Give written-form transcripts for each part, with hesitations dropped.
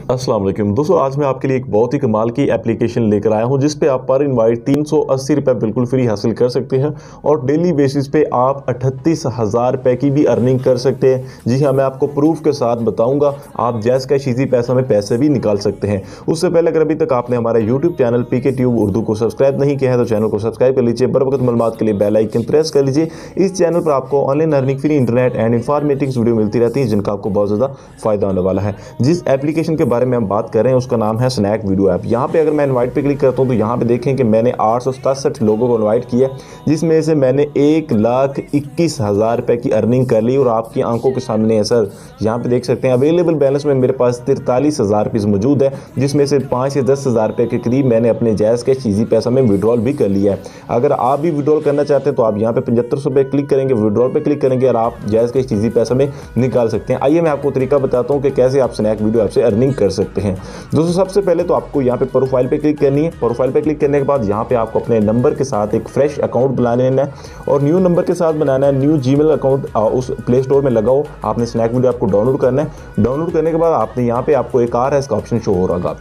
अस्सलाम वालेकुम दोस्तों, आज मैं आपके लिए एक बहुत ही कमाल की एप्लीकेशन लेकर आया हूं जिस पे आप पर इनवाइट 380 रुपये बिल्कुल फ्री हासिल कर सकते हैं और डेली बेसिस पे आप 38,000 रुपये की भी अर्निंग कर सकते हैं। जी हाँ, मैं आपको प्रूफ के साथ बताऊंगा। आप जैस कैश इजी पैसा में पैसे भी निकाल सकते हैं। उससे पहले अगर अभी तक आपने हमारा YouTube channel PK tube Urdu को सब्सक्राइब नहीं किया है तो चैनल को सब्सक्राइब कर लीजिए। बर वक्त मालूमात के लिए बेल आइकन प्रेस कर लीजिए। इस चैनल पर आपको online earning, free internet and informative video मिलती रहती है जिनका आपको बहुत ज़्यादा फायदा होने वाला है। जिस एप्लीकेशन के बारे में हम बात कर रहे हैं उसका नाम है स्नैक वीडियो ऐप। यहाँ पे अगर मैं इनवाइट पे क्लिक करता हूँ तो यहाँ पे देखें कि मैंने 867 लोगों को इनवाइट किया, जिसमें से मैंने 1,21,000 रुपये की अर्निंग कर ली और आपकी आंखों के सामने है सर। यहाँ पे देख सकते हैं अवेलेबल बैलेंस में मेरे पास 43,000 रुपीज़ मौजूद है, जिसमें से 5 से 10,000 रुपये के करीब मैंने अपने जायज़ कैश इजी पैसा में विड्रॉल भी कर लिया है। अगर आप भी विड्रॉल करना चाहते हैं तो आप यहाँ पे 75 रुपये क्लिक करेंगे, विड्रॉल पे क्लिक करेंगे और आप जायज़ कैश इजी पैसा में निकाल सकते हैं। आइए मैं आपको तरीका बताता हूँ कि कैसे आप स्नैक वीडियो ऐप से अर्निंग कर सकते हैं। दोस्तों, सबसे पहले तो आपको यहाँ पे प्रोफाइल पे क्लिक करनी है। प्रोफाइल पे क्लिक करने के बाद यहाँ पे आपको अपने नंबर के साथ एक फ्रेश अकाउंट बना लेना है और न्यू नंबर के साथ बनाना है। न्यू जीमेल अकाउंट उस प्ले स्टोर में लगाओ। आपने स्नैक वीडियो आपको डाउनलोड करना है। डाउनलोड करने के बाद आपने यहाँ पे आपको एक RS का ऑप्शन शो हो रहा होगा।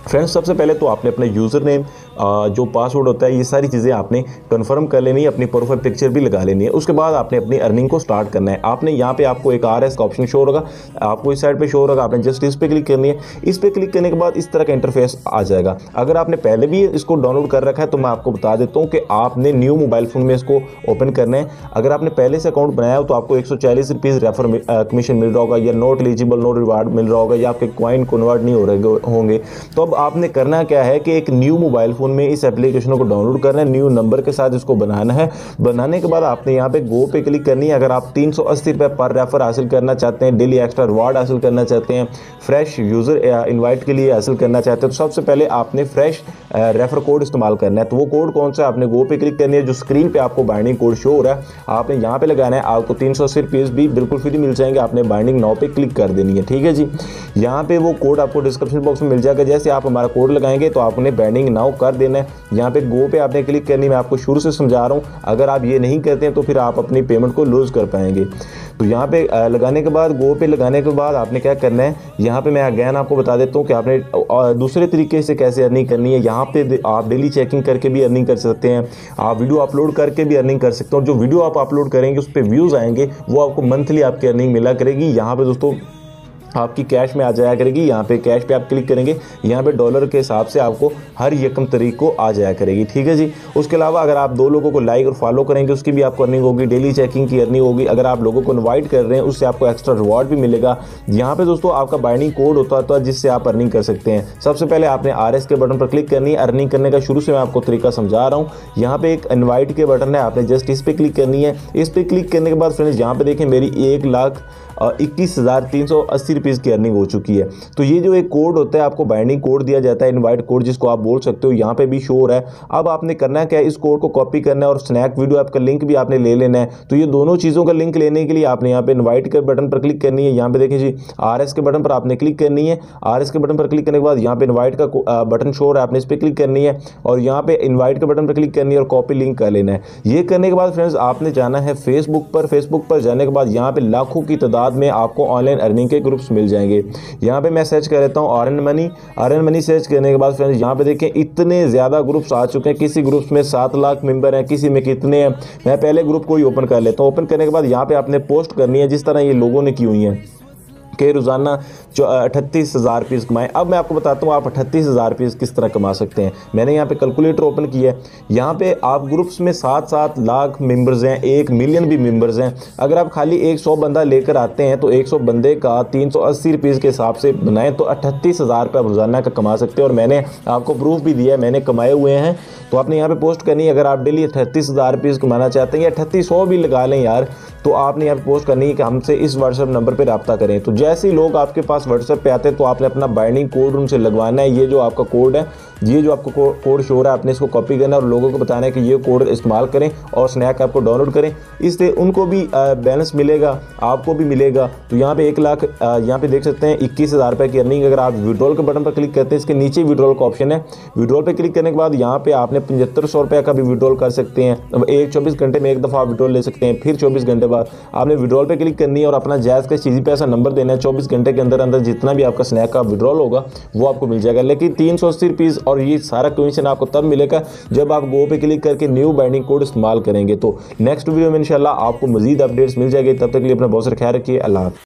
फ्रेंड्स, सबसे पहले तो आपने अपना यूज़र नेम, जो पासवर्ड होता है, ये सारी चीज़ें आपने कंफर्म कर लेनी है। अपनी प्रोफाइल पिक्चर भी लगा लेनी है। उसके बाद आपने अपनी अर्निंग को स्टार्ट करना है। आपने यहाँ पे आपको एक RS का ऑप्शन शो होगा, आपको इस साइड पे शो होगा। आपने जस्ट इस पे क्लिक करनी है। इस पे क्लिक करने के बाद इस तरह का इंटरफेस आ जाएगा। अगर आपने पहले भी इसको डाउनलोड कर रखा है तो मैं आपको बता देता हूँ कि आपने न्यू मोबाइल फ़ोन में इसको ओपन करना है। अगर आपने पहले से अकाउंट बनाया हो तो आपको 140 रुपीज़ रेफर कमीशन मिल रहा होगा, या नॉट एलिजिबल, नो रिवार्ड मिल रहा होगा, या आपके कॉइन कन्वर्ट नहीं हो रहे होंगे। तो अब आपने करना क्या है कि एक न्यू मोबाइल फ़ोन में इस एप्लीकेशन को डाउनलोड करना है, न्यू नंबर के साथ इसको बनाना है। बनाने के बाद आपने यहाँ पे गो पे क्लिक करनी है। अगर आप 380 रुपये पर रेफर हासिल करना चाहते हैं, डेली एक्स्ट्रा रिवार्ड हासिल करना चाहते हैं, फ्रेश यूज़र इनवाइट के लिए हासिल करना चाहते हैं, तो सबसे पहले आपने फ्रेश रेफर कोड इस्तेमाल करना है। तो वो कोड कौन सा? आपने गो पे क्लिक करनी है। जो स्क्रीन पे आपको बाइंडिंग कोड शो हो रहा है आपने यहाँ पे लगाना है। आपको 380 रुपीज़ भी बिल्कुल फ्री मिल जाएंगे। आपने बाइंडिंग नाउ पे क्लिक कर देनी है। ठीक है जी, यहाँ पे वो कोड आपको डिस्क्रिप्शन बॉक्स में मिल जाएगा। जैसे आप हमारा कोड लगाएंगे तो आपने बाइंडिंग नाउ कर देना है। यहाँ पे गो पे आपने क्लिक करनी, मैं आपको शुरू से समझा रहा हूँ। अगर आप ये नहीं करते हैं तो फिर आप अपनी पेमेंट को लूज़ कर पाएंगे। तो यहाँ पे लगाने के बाद, गो पे लगाने के बाद आपने क्या करना है, यहाँ पे मैं अगैन आपको बता देता हूँ कि आपने दूसरे तरीके से कैसे अर्निंग करनी है। यहाँ पे आप डेली चेकिंग करके भी अर्निंग कर सकते हैं, आप वीडियो अपलोड करके भी अर्निंग कर सकते हो। जो वीडियो आप अपलोड करेंगे उस पर व्यूज़ आएंगे, वो आपको मंथली आपकी अर्निंग मिला करेगी। यहाँ पे दोस्तों आपकी कैश में आ जाया करेगी। यहाँ पे कैश पे आप क्लिक करेंगे, यहाँ पे डॉलर के हिसाब से आपको हर यकम तारीख को आ जाया करेगी। ठीक है जी। उसके अलावा अगर आप 2 लोगों को लाइक और फॉलो करेंगे उसकी भी आपको अर्निंग होगी, डेली चेकिंग की अर्निंग होगी। अगर आप लोगों को इनवाइट कर रहे हैं उससे आपको एक्स्ट्रा रिवॉर्ड भी मिलेगा। यहाँ पे दोस्तों आपका बाइंडिंग कोड होता है जिससे आप अर्निंग कर सकते हैं। सबसे पहले आपने RS के बटन पर क्लिक करनी है। अर्निंग करने का शुरू से मैं आपको तरीका समझा रहा हूँ। यहाँ पे एक इनवाइट के बटन है, आपने जस्ट इस पर क्लिक करनी है। इस पर क्लिक करने के बाद फ्रेंड्स यहाँ पे देखें मेरी 1,21,380 रुपीज़ की अर्निंग हो चुकी है। तो ये जो एक कोड होता है आपको बाइंडिंग कोड दिया जाता है, इनवाइट कोड जिसको आप बोल सकते हो, यहाँ पे भी शो हो रहा है। अब आपने करना क्या है, इस कोड को कॉपी करना है और स्नैक वीडियो ऐप का लिंक भी आपने ले लेना है। तो ये दोनों चीज़ों का लिंक लेने के लिए आपने यहाँ पे इनवाइट के बटन पर क्लिक करनी है। यहाँ पे देखें जी RS के बटन पर आपने क्लिक करनी है। RS के बटन पर क्लिक करने के बाद यहाँ पे इनवाइट का बटन शो हो रहा है, आपने इस पर क्लिक करनी है और यहाँ पे इनवाइट के बटन पर क्लिक करनी है और कॉपी लिंक कर लेना है। ये करने के बाद फ्रेंड्स आपने जाना है फेसबुक पर। फेसबुक पर जाने के बाद यहाँ पे लाखों की तादाद में आपको ऑनलाइन अर्निंग के ग्रुप्स मिल जाएंगे। यहाँ पे मैं सर्च कर लेता हूँ अर्न मनी सर्च करने के बाद फ्रेंड्स यहाँ पे देखें इतने ज़्यादा ग्रुप्स आ चुके हैं। किसी ग्रुप्स में 7 लाख मेंबर हैं, किसी में कितने हैं। मैं पहले ग्रुप को ही ओपन कर लेता हूँ। ओपन करने के बाद यहाँ पे आपने पोस्ट करनी है जिस तरह ये लोगों ने की हुई हैं कि रोज़ाना 38,000 रुपीज़ कमाएँ। अब मैं आपको बताता हूँ आप 38,000 रुपीज़ किस तरह कमा सकते हैं। मैंने यहाँ पे कैलकुलेटर ओपन किया है। यहाँ पे आप ग्रुप्स में 7-7 लाख मेंबर्स हैं, 1 मिलियन भी मेंबर्स हैं। अगर आप खाली 100 बंदा लेकर आते हैं तो 100 बंदे का 380 रुपीज़ के हिसाब से बनाएं तो 38,000 रुपये रोज़ाना का कमा सकते हैं। और मैंने आपको प्रूफ भी दिया है, मैंने कमाए हुए हैं। तो आपने यहाँ पे पोस्ट करनी है। अगर आप डेली 38,000 रुपीज़ कमाना चाहते हैं या 3800 भी लगा लें यार, तो आपने यहाँ पे पोस्ट करनी है कि हमसे इस व्हाट्सएप नंबर पर रब्ता करें। तो जैसे ही लोग आपके पास व्हाट्सएप पे आते हैं तो आपने अपना बाइंडिंग कोड उनसे लगवाना है। ये जो आपका कोड है, ये जो आपको कोड शो हो रहा है, आपने इसको कॉपी करना है और लोगों को बताना है कि ये कोड इस्तेमाल करें और स्नैक ऐप को डाउनलोड करें। इससे उनको भी बैलेंस मिलेगा, आपको भी मिलेगा। तो यहाँ पे 1 लाख यहाँ पे देख सकते हैं 21,000 रुपये की अर्निंग। अगर आप विड्रॉल के बटन पर क्लिक करते हैं, इसके नीचे विड्रॉल का ऑप्शन है। विड्रॉल पर क्लिक करने के बाद यहाँ पे आपने 7500 रुपये का भी विड्रॉल कर सकते हैं। 24 घंटे में एक दफ़ा विड्रॉल ले सकते हैं। फिर 24 घंटे बाद आपने विड्रॉल पे क्लिक करनी है और अपना जायज़ का चीज़ी पैसा नंबर देना है। 24 घंटे के अंदर अंदर जितना भी आपका स्नैक का विड्रॉल होगा वो आपको मिल जाएगा। लेकिन 380 रुपीज़ और ये सारा कमीशन आपको तब मिलेगा जब आप गो पे क्लिक करके न्यू बाइंडिंग कोड इस्तेमाल करेंगे। तो नेक्स्ट वीडियो में इंशाल्लाह आपको मजीद अपडेट्स मिल जाएगी। तब तक के लिए अपना बहुत सारा ख्याल रखिए। अल्लाह हाफ़िज़।